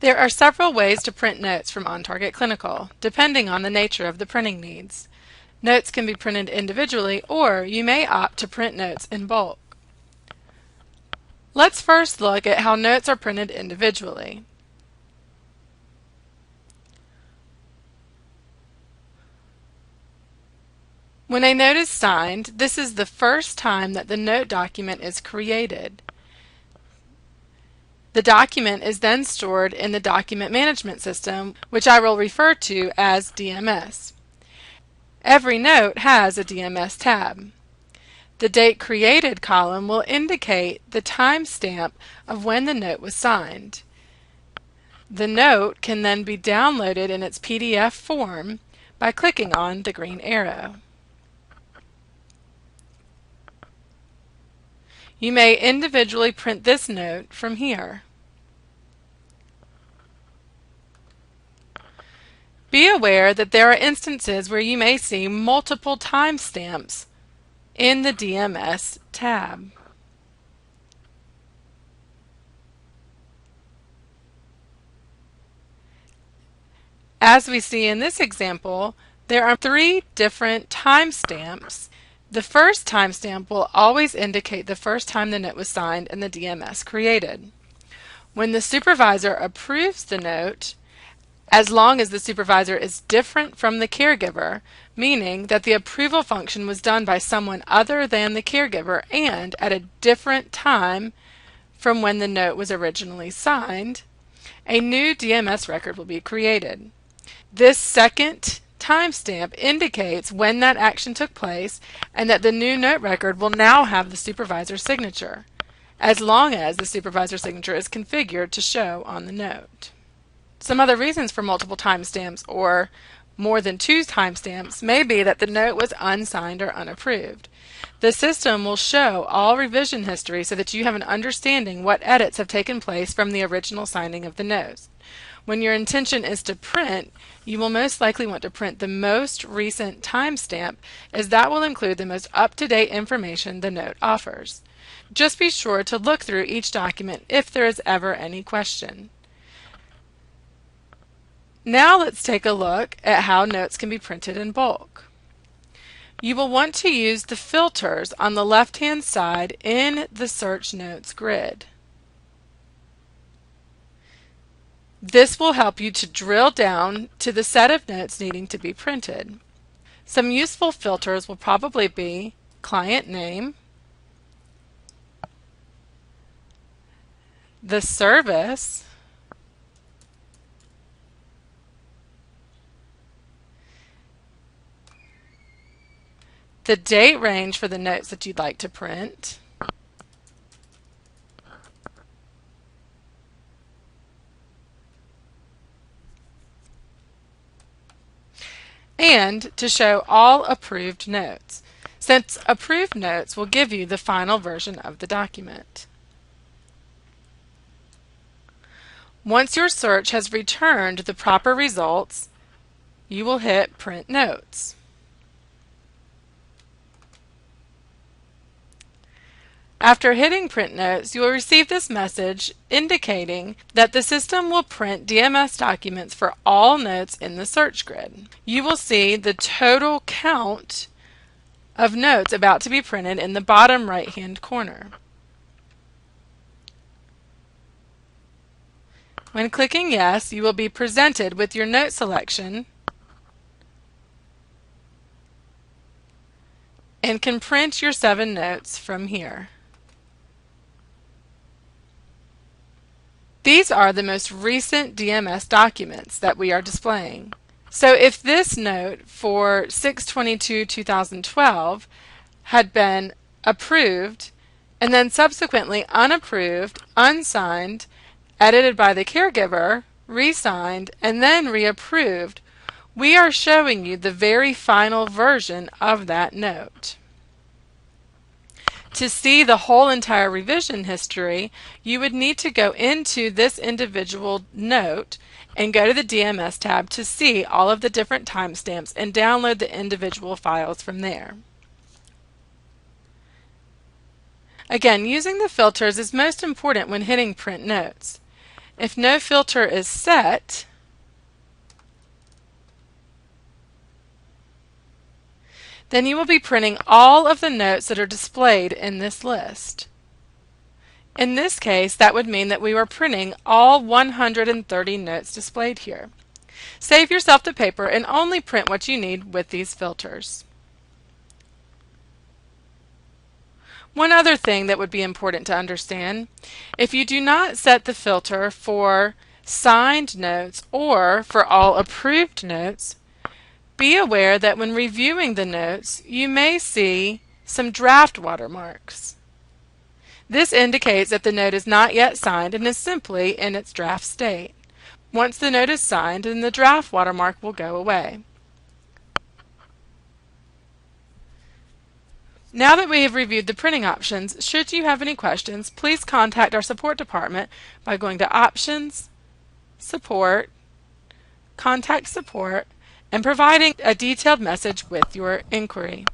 There are several ways to print notes from OnTarget Clinical, depending on the nature of the printing needs. Notes can be printed individually, or you may opt to print notes in bulk. Let's first look at how notes are printed individually. When a note is signed, this is the first time that the note document is created. The document is then stored in the document management system, which I will refer to as DMS. Every note has a DMS tab. The Date Created column will indicate the timestamp of when the note was signed. The note can then be downloaded in its PDF form by clicking on the green arrow. You may individually print this note from here. Be aware that there are instances where you may see multiple timestamps in the DMS tab. As we see in this example, there are 3 different timestamps. The first timestamp will always indicate the first time the note was signed and the DMS created. When the supervisor approves the note, as long as the supervisor is different from the caregiver, meaning that the approval function was done by someone other than the caregiver and at a different time from when the note was originally signed, a new DMS record will be created. This second timestamp indicates when that action took place and that the new note record will now have the supervisor's signature, as long as the supervisor's signature is configured to show on the note. Some other reasons for multiple timestamps or more than 2 timestamps may be that the note was unsigned or unapproved. The system will show all revision history so that you have an understanding what edits have taken place from the original signing of the note. When your intention is to print, you will most likely want to print the most recent timestamp, as that will include the most up-to-date information the note offers. Just be sure to look through each document if there is ever any question. Now let's take a look at how notes can be printed in bulk. You will want to use the filters on the left-hand side in the Search Notes grid. This will help you to drill down to the set of notes needing to be printed. Some useful filters will probably be client name, the service, the date range for the notes that you'd like to print, and to show all approved notes, since approved notes will give you the final version of the document. Once your search has returned the proper results, you will hit Print Notes. After hitting Print Notes, you will receive this message indicating that the system will print DMS documents for all notes in the search grid. You will see the total count of notes about to be printed in the bottom right-hand corner. When clicking Yes, you will be presented with your note selection and can print your 7 notes from here. These are the most recent DMS documents that we are displaying. So if this note for 6/22/2012 had been approved and then subsequently unapproved, unsigned, edited by the caregiver, re-signed, and then reapproved, we are showing you the very final version of that note. To see the whole entire revision history, you would need to go into this individual note and go to the DMS tab to see all of the different timestamps and download the individual files from there. Again, using the filters is most important when hitting Print Notes. If no filter is set, then you will be printing all of the notes that are displayed in this list. In this case, that would mean that we were printing all 130 notes displayed here. Save yourself the paper and only print what you need with these filters. One other thing that would be important to understand, if you do not set the filter for signed notes or for all approved notes, be aware that when reviewing the notes, you may see some draft watermarks. This indicates that the note is not yet signed and is simply in its draft state. Once the note is signed, then the draft watermark will go away. Now that we have reviewed the printing options, should you have any questions, please contact our support department by going to Options, Support, Contact Support, and providing a detailed message with your inquiry.